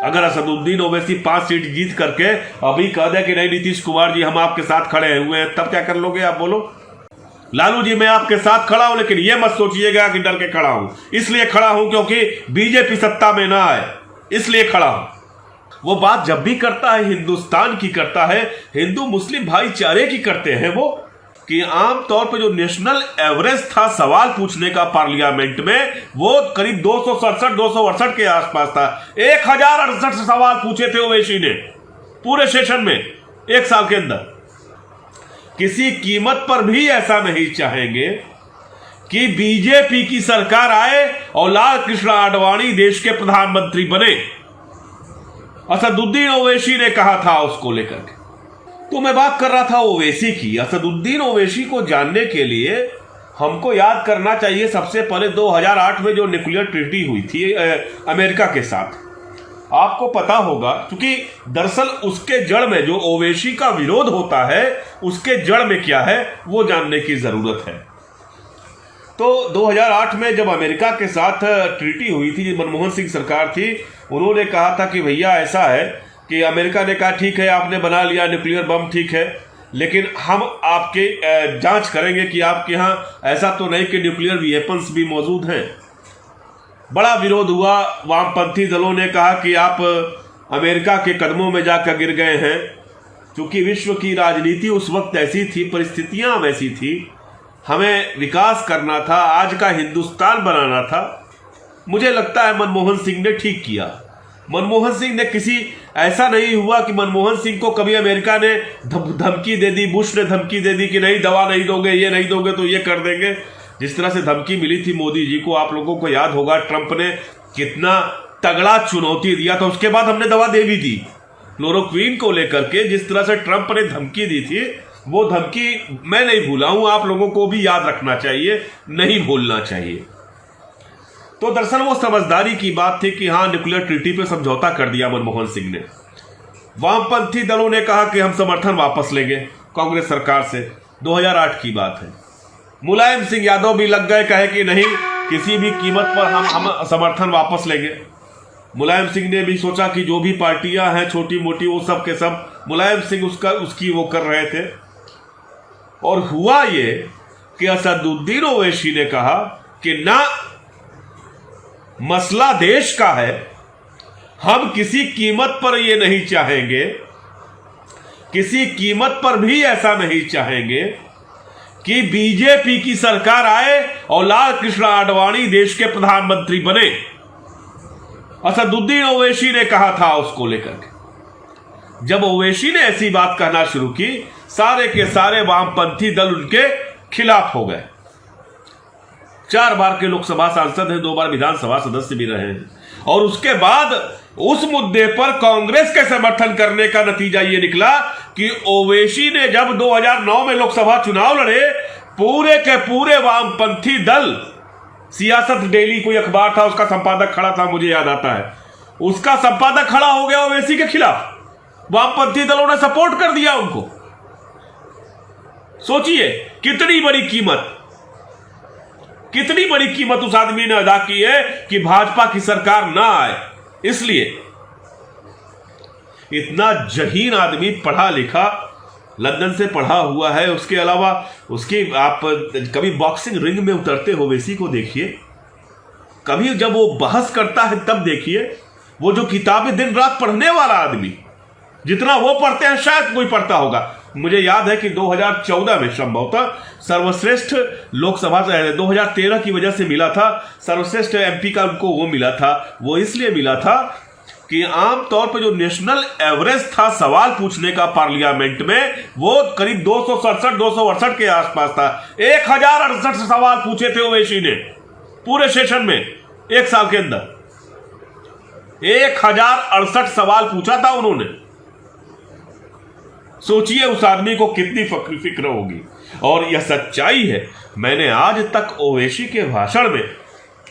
अगर असदुद्दीन ओवैसी 5 सीट जीत करके अभी कह दे कि नहीं नीतीश कुमार जी हम आपके साथ खड़े हुए हैं, तब क्या कर लोगे आप? बोलो। लालू जी मैं आपके साथ खड़ा हूं, लेकिन ये मत सोचिएगा कि डर के खड़ा हूं। इसलिए खड़ा हूं क्योंकि बीजेपी सत्ता में ना आए, इसलिए खड़ा हूं। वो बात जब भी करता है हिंदुस्तान की करता है, हिंदू मुस्लिम भाईचारे की करते हैं वो, कि आमतौर पर जो नेशनल एवरेज था सवाल पूछने का पार्लियामेंट में, वो करीब 267-268 के आसपास था। 1068 सवाल पूछे थे ओवैसी ने पूरे सेशन में 1 साल के अंदर। किसी कीमत पर भी ऐसा नहीं चाहेंगे कि बीजेपी की सरकार आए और लाल कृष्ण आडवाणी देश के प्रधानमंत्री बने। असदुद्दीन ओवैसी ने कहा था उसको लेकर के। तो मैं बात कर रहा था ओवैसी की। असदुद्दीन ओवैसी को जानने के लिए हमको याद करना चाहिए सबसे पहले 2008 में जो न्यूक्लियर ट्रीटी हुई थी अमेरिका के साथ। आपको पता होगा, क्योंकि दरअसल उसके जड़ में जो ओवैसी का विरोध होता है उसके जड़ में क्या है वो जानने की जरूरत है। तो 2008 में जब अमेरिका के साथ ट्रीटी हुई थी, मनमोहन सिंह सरकार थी, उन्होंने कहा था कि भैया ऐसा है कि अमेरिका ने कहा ठीक है आपने बना लिया न्यूक्लियर बम, ठीक है, लेकिन हम आपके जांच करेंगे कि आपके यहाँ ऐसा तो नहीं कि न्यूक्लियर वेपन्स भी मौजूद हैं। बड़ा विरोध हुआ। वामपंथी दलों ने कहा कि आप अमेरिका के कदमों में जाकर गिर गए हैं। क्योंकि विश्व की राजनीति उस वक्त ऐसी थी, परिस्थितियां वैसी थी, हमें विकास करना था, आज का हिंदुस्तान बनाना था। मुझे लगता है मनमोहन सिंह ने ठीक किया। मनमोहन सिंह ने किसी ऐसा नहीं हुआ कि मनमोहन सिंह को कभी अमेरिका ने धमकी दे दी, बुश ने धमकी दे दी कि नहीं दवा नहीं दोगे, ये नहीं दोगे तो ये कर देंगे। जिस तरह से धमकी मिली थी मोदी जी को, आप लोगों को याद होगा, ट्रंप ने कितना तगड़ा चुनौती दिया था, उसके बाद हमने दवा दे भी दी। क्लोरोक्वीन को लेकर के जिस तरह से ट्रंप ने धमकी दी थी, वो धमकी मैं नहीं भूला हूं, आप लोगों को भी याद रखना चाहिए, नहीं भूलना चाहिए। तो दरअसल वो समझदारी की बात थी कि हाँ न्यूक्लियर ट्रीटी पे समझौता कर दिया मनमोहन सिंह ने। वामपंथी दलों ने कहा कि हम समर्थन वापस लेंगे कांग्रेस सरकार से। 2008 की बात है। मुलायम सिंह यादव भी लग गए, कहे कि नहीं किसी भी कीमत पर हम समर्थन वापस लेंगे। मुलायम सिंह ने भी सोचा कि जो भी पार्टियां हैं छोटी मोटी वो सब के सब, मुलायम सिंह उसकी वो कर रहे थे। और हुआ ये कि असदुद्दीन ओवैसी ने कहा कि ना, मसला देश का है, हम किसी कीमत पर ये नहीं चाहेंगे, किसी कीमत पर भी ऐसा नहीं चाहेंगे कि बीजेपी की सरकार आए और लाल कृष्ण आडवाणी देश के प्रधानमंत्री बने। असदुद्दीन ओवैसी ने कहा था उसको लेकर के। जब ओवैसी ने ऐसी बात कहना शुरू की, सारे के सारे वामपंथी दल उनके खिलाफ हो गए। 4 बार के लोकसभा सांसद हैं, 2 बार विधानसभा सदस्य भी रहे हैं। और उसके बाद उस मुद्दे पर कांग्रेस के समर्थन करने का नतीजा यह निकला कि ओवैसी ने जब 2009 में लोकसभा चुनाव लड़े, पूरे के पूरे वामपंथी दल, सियासत डेली कोई अखबार था उसका संपादक खड़ा था, मुझे याद आता है, उसका संपादक खड़ा हो गया ओवैसी के खिलाफ। वामपंथी दलों ने सपोर्ट कर दिया उनको। सोचिए कितनी बड़ी कीमत उस आदमी ने अदा की है कि भाजपा की सरकार ना आए। इसलिए इतना जहीन आदमी, पढ़ा लिखा, लंदन से पढ़ा हुआ है, उसके अलावा उसकी आप कभी बॉक्सिंग रिंग में उतरते हो ओवैसी को देखिए, कभी जब वो बहस करता है तब देखिए। वो जो किताबें दिन रात पढ़ने वाला आदमी, जितना वो पढ़ते हैं शायद कोई पढ़ता होगा। मुझे याद है कि 2014 में संभवतः सर्वश्रेष्ठ लोकसभा 2013 की वजह से मिला था, सर्वश्रेष्ठ एमपी का उनको वो मिला था। वो इसलिए मिला था कि आमतौर पर जो नेशनल एवरेज था सवाल पूछने का पार्लियामेंट में, वो करीब 267-268 के आसपास था। 1068 सवाल पूछे थे ओवैसी ने पूरे सेशन में 1 साल के अंदर। 1068 सवाल पूछा था उन्होंने। सोचिए उस आदमी को कितनी फिक्र होगी। और यह सच्चाई है। मैंने आज तक ओवैसी के भाषण में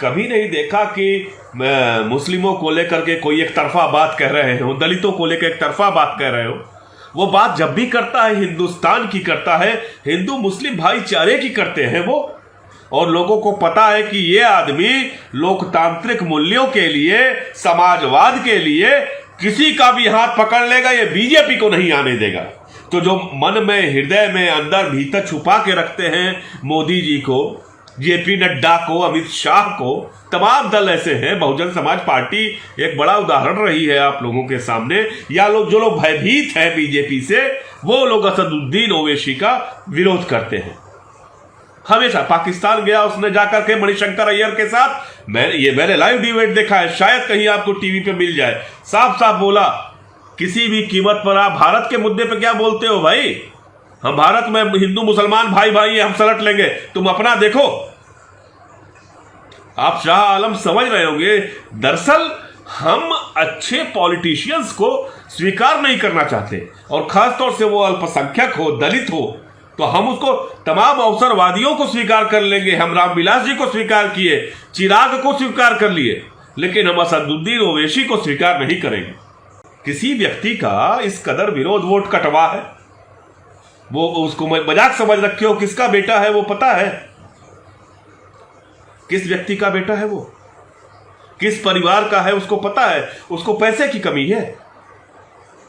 कभी नहीं देखा कि मुस्लिमों को लेकर के कोई एक तरफा बात कह रहे हो, दलितों को लेकर एक तरफा बात कह रहे हो। वो बात जब भी करता है हिंदुस्तान की करता है, हिंदू मुस्लिम भाईचारे की करते हैं वो। और लोगों को पता है कि ये आदमी लोकतांत्रिक मूल्यों के लिए, समाजवाद के लिए किसी का भी हाथ पकड़ लेगा, ये बीजेपी को नहीं आने देगा। तो जो मन में, हृदय में, अंदर भीतर छुपा के रखते हैं मोदी जी को, जेपी नड्डा को, अमित शाह को, तमाम दल ऐसे हैं। बहुजन समाज पार्टी एक बड़ा उदाहरण रही है आप लोगों के सामने। या लोग जो लोग भयभीत हैं बीजेपी से, वो लोग असदुद्दीन ओवैसी का विरोध करते हैं। हमेशा पाकिस्तान गया उसने जाकर के मणिशंकर अय्यर के साथ, मैंने लाइव डिबेट देखा है, शायद कहीं आपको टीवी पे मिल जाए। साफ साफ बोला, किसी भी कीमत पर आप भारत के मुद्दे पे क्या बोलते हो भाई? हम भारत में हिंदू मुसलमान भाई भाई हम सलट लेंगे, तुम अपना देखो। आप शाह आलम समझ रहे होंगे, दरअसल हम अच्छे पॉलिटिशियंस को स्वीकार नहीं करना चाहते, और खासतौर से वो अल्पसंख्यक हो, दलित हो, तो हम उसको तमाम अवसरवादियों को स्वीकार कर लेंगे। हम रामविलास जी को स्वीकार किए, चिराग को स्वीकार कर लिए, लेकिन हम असदुद्दीन ओवैसी को स्वीकार नहीं करेंगे। किसी व्यक्ति का इस कदर विरोध वोट कटवा है, वो उसको मजाक समझ रखे हो, किसका बेटा है वो पता है? किस व्यक्ति का बेटा है वो, किस परिवार का है उसको पता है। उसको पैसे की कमी है,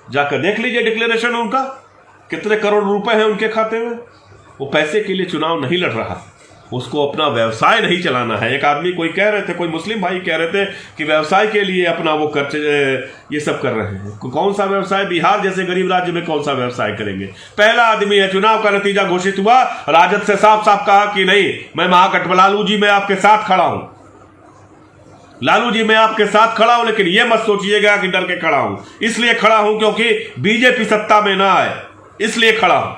जाकर देख लीजिए डिक्लेरेशन उनका, कितने करोड़ रुपए हैं उनके खाते में। वो पैसे के लिए चुनाव नहीं लड़ रहा, उसको अपना व्यवसाय नहीं चलाना है। एक आदमी कोई कह रहे थे, कोई मुस्लिम भाई कह रहे थे कि व्यवसाय के लिए अपना वो ये सब कर रहे हैं। कौन सा व्यवसाय? बिहार जैसे गरीब राज्य में कौन सा व्यवसाय करेंगे? पहला आदमी है, चुनाव का नतीजा घोषित हुआ, राजद से साफ साफ कहा कि नहीं, मैं महागठबंधन, लालू जी मैं आपके साथ खड़ा हूं, लालू जी मैं आपके साथ खड़ा हूं, लेकिन यह मत सोचिएगा कि डर के खड़ा हूं। इसलिए खड़ा हूं क्योंकि बीजेपी सत्ता में ना आए, इसलिए खड़ा हूं।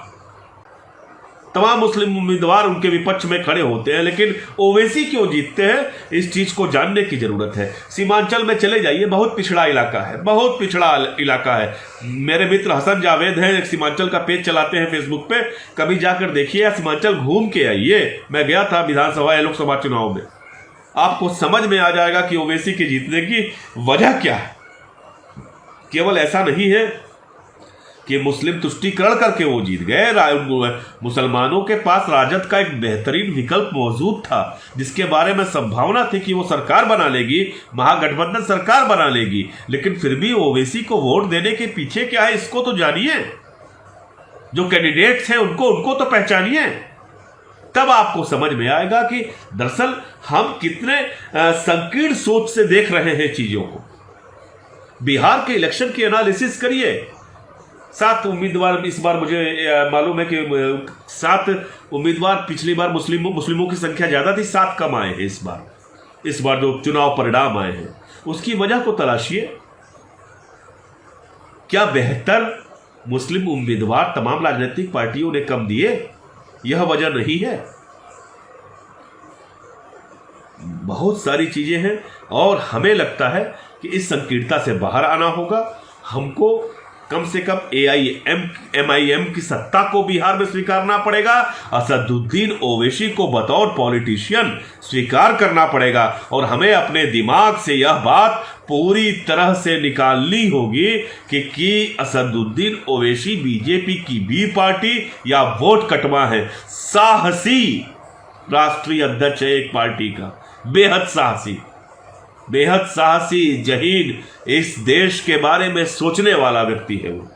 तमाम मुस्लिम उम्मीदवार उनके विपक्ष में खड़े होते हैं, लेकिन ओवैसी क्यों जीतते हैं, इस चीज को जानने की जरूरत है। सीमांचल में चले जाइए, बहुत पिछड़ा इलाका है, बहुत पिछड़ा इलाका है। मेरे मित्र हसन जावेद हैं, एक सीमांचल का पेज चलाते हैं फेसबुक पे, कभी जाकर देखिए या सीमांचल घूम के आइए। मैं गया था विधानसभा या लोकसभा चुनाव में, आपको समझ में आ जाएगा कि ओवैसी के जीतने की वजह क्या है। केवल ऐसा नहीं है कि मुस्लिम तुष्टीकरण करके वो जीत गए। मुसलमानों के पास राजद का एक बेहतरीन विकल्प मौजूद था, जिसके बारे में संभावना थी कि वो सरकार बना लेगी, महागठबंधन सरकार बना लेगी, लेकिन फिर भी ओवैसी को वोट देने के पीछे क्या है इसको तो जानिए। जो कैंडिडेट्स हैं उनको तो पहचानिए, तब आपको समझ में आएगा कि दरअसल हम कितने संकीर्ण सोच से देख रहे हैं चीजों को। बिहार के इलेक्शन की एनालिसिस करिए। 7 उम्मीदवार इस बार, मुझे मालूम है कि 7 उम्मीदवार, पिछली बार मुस्लिमों की संख्या ज्यादा थी, 7 कम आए हैं इस बार जो चुनाव परिणाम आए हैं, उसकी वजह को तलाशिए। क्या बेहतर मुस्लिम उम्मीदवार तमाम राजनीतिक पार्टियों ने कम दिए? यह वजह नहीं है, बहुत सारी चीजें हैं, और हमें लगता है कि इस संकीर्णता से बाहर आना होगा। हमको कम से कम MIM की सत्ता को बिहार में स्वीकारना पड़ेगा, असदुद्दीन ओवैसी को बतौर पॉलिटिशियन स्वीकार करना पड़ेगा, और हमें अपने दिमाग से यह बात पूरी तरह से निकालनी होगी कि असदुद्दीन ओवैसी बीजेपी की बी पार्टी या वोट कटवा है। साहसी राष्ट्रीय अध्यक्ष है एक पार्टी का, बेहद साहसी, जहीन, इस देश के बारे में सोचने वाला व्यक्ति है वो।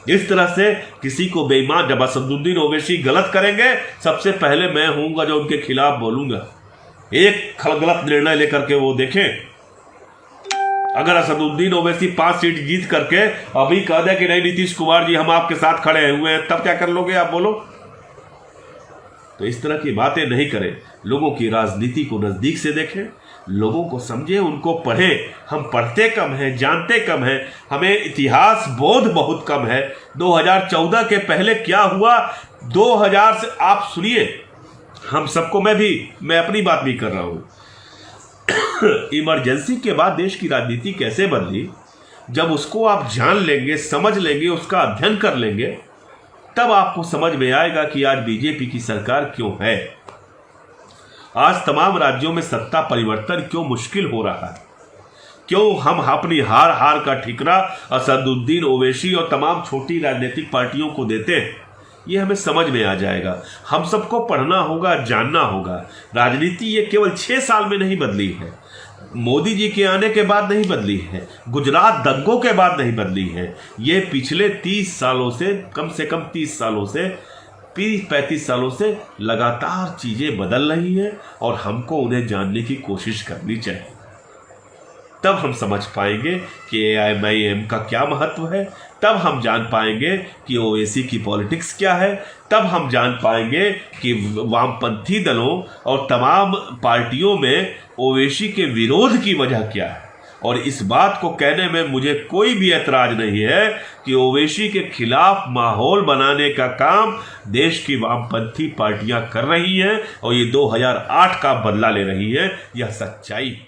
इस तरह से किसी को बेईमान, जब असदुद्दीन ओवैसी गलत करेंगे, सबसे पहले मैं हूंगा जो उनके खिलाफ बोलूंगा। एक गलत निर्णय लेकर के वो देखें। अगर असदुद्दीन ओवैसी 5 सीट जीत करके अभी कह दे कि नहीं नीतीश कुमार जी हम आपके साथ खड़े हुए हैं, तब क्या कर लोगे आप? बोलो। तो इस तरह की बातें नहीं करें, लोगों की राजनीति को नजदीक से देखें, लोगों को समझें, उनको पढ़ें। हम पढ़ते कम हैं, जानते कम हैं, हमें इतिहास बोध बहुत कम है। 2014 के पहले क्या हुआ, 2000 से आप सुनिए, हम सबको, मैं अपनी बात भी कर रहा हूं। इमरजेंसी के बाद देश की राजनीति कैसे बदली, जब उसको आप जान लेंगे, समझ लेंगे, उसका अध्ययन कर लेंगे, तब आपको समझ में आएगा कि आज बीजेपी की सरकार क्यों है, आज तमाम राज्यों में सत्ता परिवर्तन क्यों मुश्किल हो रहा है, क्यों हम अपनी हार का ठिकरा असदुद्दीन ओवैसी और तमाम छोटी राजनीतिक पार्टियों को देते हैं। ये हमें समझ में आ जाएगा। हम सबको पढ़ना होगा, जानना होगा। राजनीति ये केवल 6 साल में नहीं बदली है, मोदी जी के आने के बाद नहीं बदली है, गुजरात दंगों के बाद नहीं बदली है। ये पिछले 30 सालों से, कम से कम 30 सालों से, 35 सालों से लगातार चीजें बदल रही हैं और हमको उन्हें जानने की कोशिश करनी चाहिए। तब हम समझ पाएंगे कि AIMIM का क्या महत्व है, तब हम जान पाएंगे कि ओवैसी की पॉलिटिक्स क्या है, तब हम जान पाएंगे कि वामपंथी दलों और तमाम पार्टियों में ओवैसी के विरोध की वजह क्या है। और इस बात को कहने में मुझे कोई भी ऐतराज नहीं है कि ओवैसी के खिलाफ माहौल बनाने का काम देश की वामपंथी पार्टियां कर रही हैं और ये 2008 का बदला ले रही है। यह सच्चाई है।